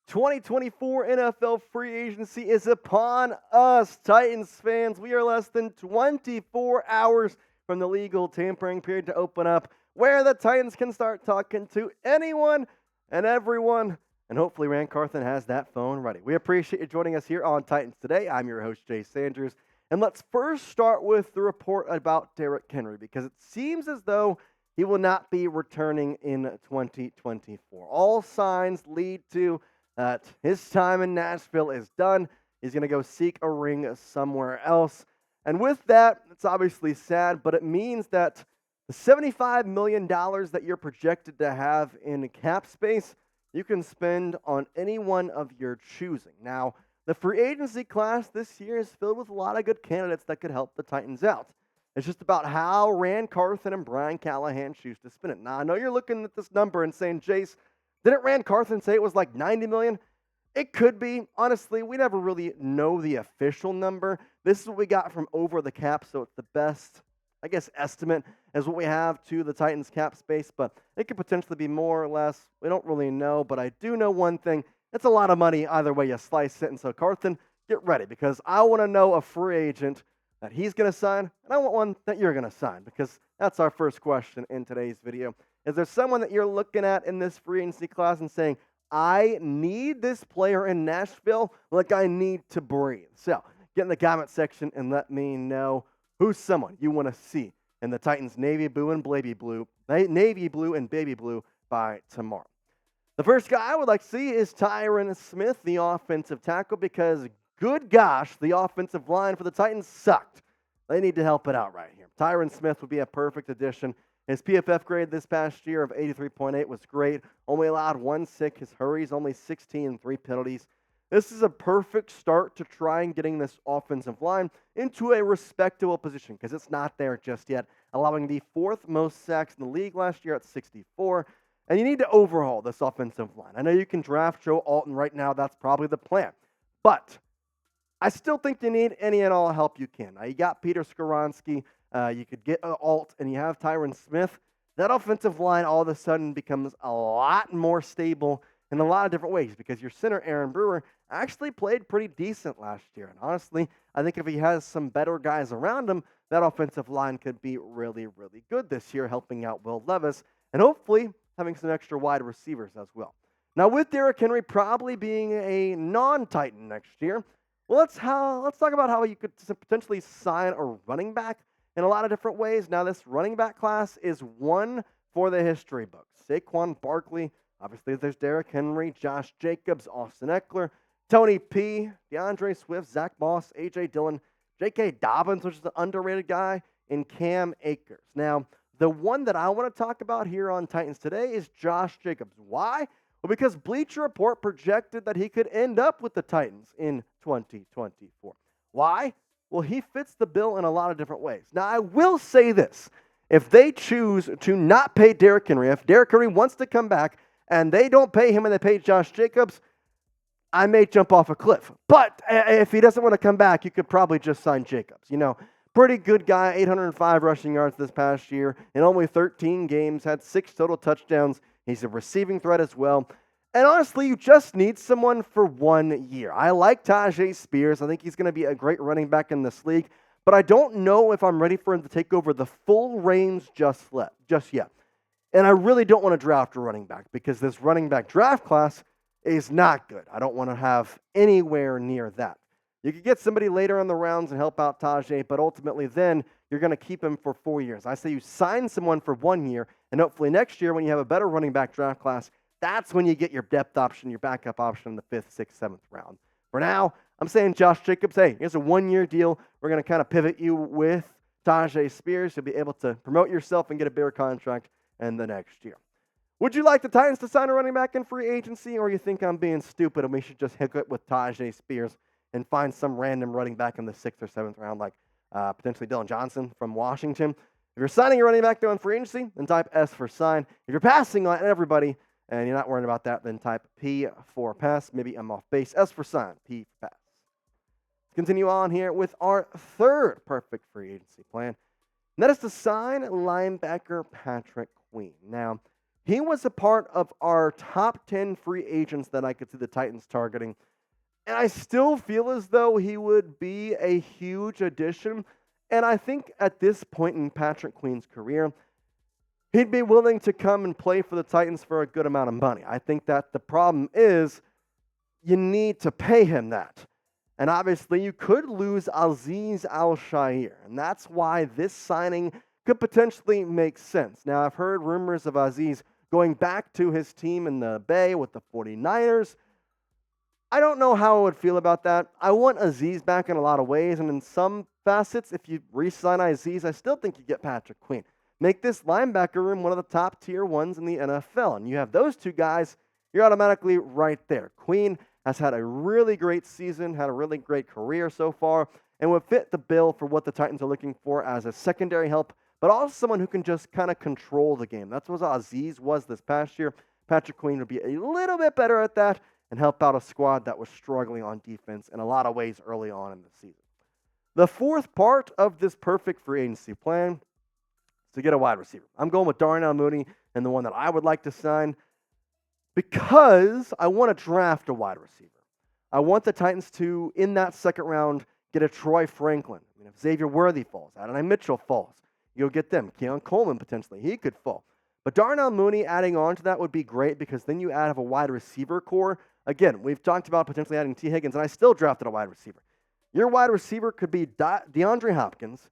2024 NFL free agency is upon us, Titans fans. We are less than 24 hours from the legal tampering period to open up, where the Titans can start talking to anyone and everyone. And hopefully, Rand Carthen has that phone ready. We appreciate you joining us here on Titans Today. I'm your host, Jace Andrews. And let's first start with the report about Derrick Henry, because it seems as though he will not be returning in 2024. All signs lead to that his time in Nashville is done. He's going to go seek a ring somewhere else. And with that, it's obviously sad, but it means that the $75 million that you're projected to have in cap space, you can spend on anyone of your choosing. Now, the free agency class this year is filled with a lot of good candidates that could help the Titans out. It's just about how Rand Carthen and Brian Callahan choose to spin it. Now, I know you're looking at this number and saying, Jace, didn't Rand Carthen say it was like $90 million? It could be. Honestly, we never really know the official number. This is what we got from over the cap, so it's the best, I guess, estimate is what we have to the Titans cap space, but it could potentially be more or less. We don't really know, but I do know one thing. It's a lot of money either way you slice it, and so Carthen, get ready, because I want to know a free agent that he's going to sign, and I want one that you're going to sign, because that's our first question in today's video. Is there someone that you're looking at in this free agency class and saying, I need this player in Nashville like I need to breathe? So get in the comment section and let me know who's someone you want to see in the Titans navy blue and baby blue by tomorrow. The first guy I would like to see is Tyron Smith, the offensive tackle, because good gosh, the offensive line for the Titans sucked. They need to help it out right here. Tyron Smith would be a perfect addition. His PFF grade this past year of 83.8 was great. Only allowed 1 sack. His hurries only 16 and 3 penalties. This is a perfect start to try and getting this offensive line into a respectable position, because it's not there just yet, allowing the 4th most sacks in the league last year at 64. And you need to overhaul this offensive line. I know you can draft Joe Alton right now. That's probably the plan. But I still think you need any and all help you can. Now, you got Peter Skoronski. You could get Alt, and you have Tyron Smith. That offensive line all of a sudden becomes a lot more stable in a lot of different ways, because your center, Aaron Brewer, actually played pretty decent last year. And honestly, I think if he has some better guys around him, that offensive line could be really, really good this year, helping out Will Levis, and hopefully having some extra wide receivers as well. Now, with Derrick Henry probably being a non-Titan next year, well, let's talk about how you could potentially sign a running back in a lot of different ways. Now, this running back class is one for the history books. Saquon Barkley, obviously there's Derrick Henry, Josh Jacobs, Austin Eckler, Tony P, DeAndre Swift, Zach Moss, A.J. Dillon, J.K. Dobbins, which is an underrated guy, and Cam Akers. Now, the one that I want to talk about here on Titans Today is Josh Jacobs. Why? Well, because Bleacher Report projected that he could end up with the Titans in 2024. Why? Well, he fits the bill in a lot of different ways. Now, I will say this. If they choose to not pay Derrick Henry, if Derrick Henry wants to come back and they don't pay him and they pay Josh Jacobs, I may jump off a cliff. But if he doesn't want to come back, you could probably just sign Jacobs. You know, pretty good guy, 805 rushing yards this past year in only 13 games, had 6 total touchdowns. He's a receiving threat as well. And honestly, you just need someone for 1 year. I like Tyjae Spears. I think he's going to be a great running back in this league. But I don't know if I'm ready for him to take over the full reins just yet. And I really don't want to draft a running back, because this running back draft class is not good. I don't want to have anywhere near that. You could get somebody later in the rounds and help out Tyjae, but ultimately then you're going to keep him for 4 years. I say you sign someone for 1 year, and hopefully next year when you have a better running back draft class, that's when you get your depth option, your backup option in the 5th, 6th, 7th round. For now, I'm saying Josh Jacobs, hey, here's a 1-year deal. We're going to kind of pivot you with Tyjae Spears. You'll be able to promote yourself and get a bigger contract in the next year. Would you like the Titans to sign a running back in free agency, or you think I'm being stupid and we should just hook it with Tyjae Spears and find some random running back in the 6th or 7th round, like potentially Dylan Johnson from Washington? If you're signing a running back though in free agency, then type S for sign. If you're passing on everybody and you're not worried about that, then type P for pass. Maybe I'm off base. S for sign, P for pass. Let's continue on here with our third perfect free agency plan. And that is to sign linebacker Patrick Queen. Now, He was a part of our top 10 free agents that I could see the Titans targeting. And I still feel as though he would be a huge addition. And I think at this point in Patrick Queen's career, he'd be willing to come and play for the Titans for a good amount of money. I think that the problem is you need to pay him that. And obviously, you could lose Azeez Al-Shaair. And that's why this signing could potentially make sense. Now, I've heard rumors of Azeez going back to his team in the Bay with the 49ers. I don't know how I would feel about that. I want Azeez back in a lot of ways. And in some facets, if you re-sign Azeez, I still think you get Patrick Queen. Make this linebacker room one of the top tier ones in the NFL. And you have those two guys, you're automatically right there. Queen has had a really great season, had a really great career so far, and would fit the bill for what the Titans are looking for as a secondary help, but also someone who can just kind of control the game. That's what Azeez was this past year. Patrick Queen would be a little bit better at that and help out a squad that was struggling on defense in a lot of ways early on in the season. The fourth part of this perfect free agency plan is to get a wide receiver. I'm going with Darnell Mooney and the one that I would like to sign, because I want to draft a wide receiver. I want the Titans to, in that second round, get a Troy Franklin. I mean, if Xavier Worthy falls, Adonai Mitchell falls, you'll get them. Keon Coleman, potentially, he could fall. But Darnell Mooney adding on to that would be great, because then you have a wide receiver core. Again, we've talked about potentially adding T. Higgins, and I still drafted a wide receiver. Your wide receiver could be DeAndre Hopkins,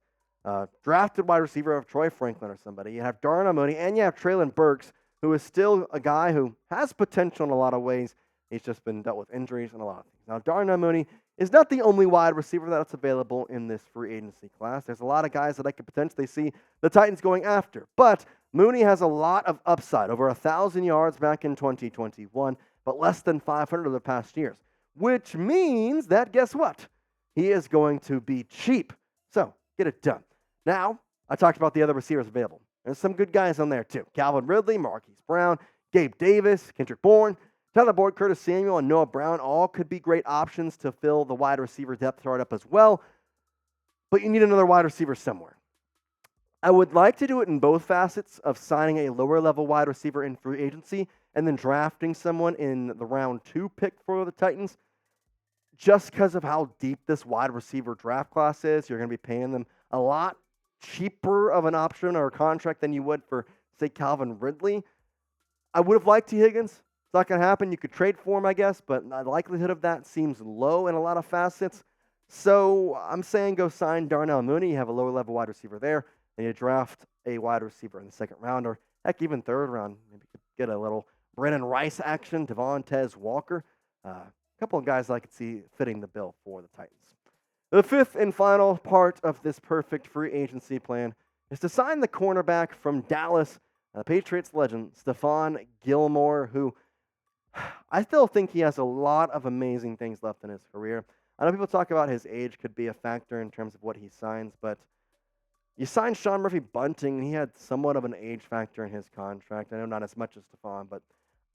drafted wide receiver of Troy Franklin or somebody. You have Darnell Mooney, and you have Treylon Burks, who is still a guy who has potential in a lot of ways. He's just been dealt with injuries and a lot of things. Now, Darnell Mooney is not the only wide receiver that's available in this free agency class. There's a lot of guys that I could potentially see the Titans going after. But Mooney has a lot of upside, over 1,000 yards back in 2021, but less than 500 of the past years, which means that, guess what? He is going to be cheap. So, get it done. Now, I talked about the other receivers available. There's some good guys on there, too. Calvin Ridley, Marquise Brown, Gabe Davis, Kendrick Bourne, Tyler Boyd, Curtis Samuel, and Noah Brown all could be great options to fill the wide receiver depth chart up as well. But you need another wide receiver somewhere. I would like to do it in both facets of signing a lower-level wide receiver in free agency and then drafting someone in the round 2 pick for the Titans. Just because of how deep this wide receiver draft class is, you're going to be paying them a lot cheaper of an option or a contract than you would for, say, Calvin Ridley. I would have liked T. Higgins. It's not going to happen. You could trade for him, I guess, but the likelihood of that seems low in a lot of facets. So I'm saying go sign Darnell Mooney. You have a lower-level wide receiver there, and you draft a wide receiver in the second round, or heck, even third round. Maybe you could get a little Brennan Rice action, Devontae Walker. A couple of guys I could see fitting the bill for the Titans. The fifth and final part of this perfect free agency plan is to sign the cornerback from Dallas, Patriots legend, Stefan Gilmore, who I still think he has a lot of amazing things left in his career. I know people talk about his age could be a factor in terms of what he signs, but you signed Sean Murphy-Bunting, and he had somewhat of an age factor in his contract. I know not as much as Stephon, but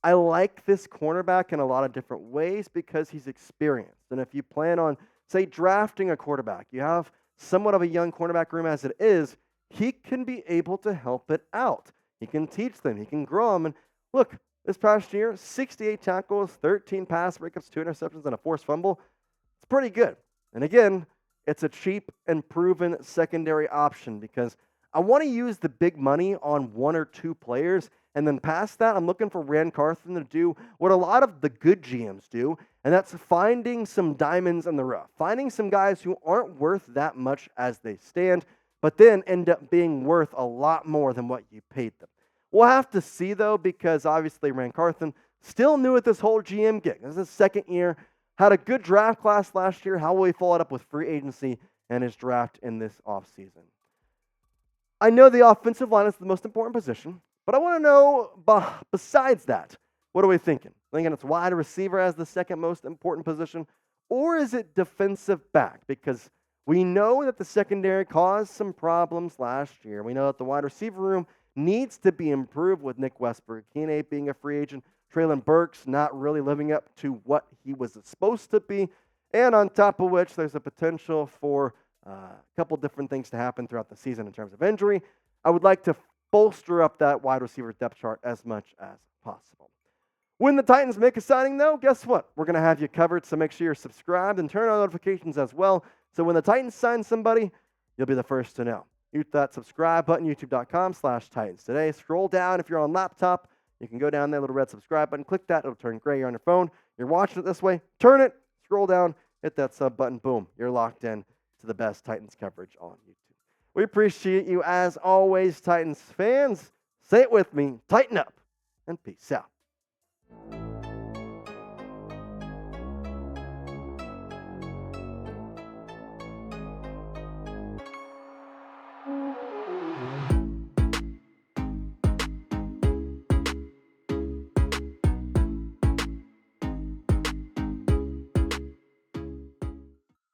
I like this cornerback in a lot of different ways because he's experienced. And if you plan on, say, drafting a quarterback, you have somewhat of a young cornerback room as it is, he can be able to help it out. He can teach them. He can grow them. And look, this past year, 68 tackles, 13 pass breakups, 2 interceptions, and a forced fumble. It's pretty good. And again, it's a cheap and proven secondary option because I want to use the big money on 1 or 2 players. And then past that, I'm looking for Ran Carthon to do what a lot of the good GMs do, and that's finding some diamonds in the rough. Finding some guys who aren't worth that much as they stand, but then end up being worth a lot more than what you paid them. We'll have to see, though, because obviously Ran Carthon still new at this whole GM gig. This is his second year. Had a good draft class last year. How will he follow it up with free agency and his draft in this offseason? I know the offensive line is the most important position, but I want to know, besides that, what are we thinking? Thinking it's wide receiver as the second most important position, or is it defensive back? Because we know that the secondary caused some problems last year. We know that the wide receiver room needs to be improved with Nick Westbrook-Ikine being a free agent, Treylon Burks not really living up to what he was supposed to be, and on top of which there's a potential for a couple different things to happen throughout the season in terms of injury. I would like to bolster up that wide receiver depth chart as much as possible. When the Titans make a signing, though, guess what? We're going to have you covered, so make sure you're subscribed and turn on notifications as well. So when the Titans sign somebody, you'll be the first to know. Hit that subscribe button, youtube.com/Titans Today. Scroll down if you're on laptop. You can go down there, little red subscribe button. Click that. It'll turn gray on your phone. You're watching it this way. Turn it. Scroll down. Hit that sub button. Boom. You're locked in to the best Titans coverage on YouTube. We appreciate you as always, Titans fans. Say it with me. Tighten up and peace out.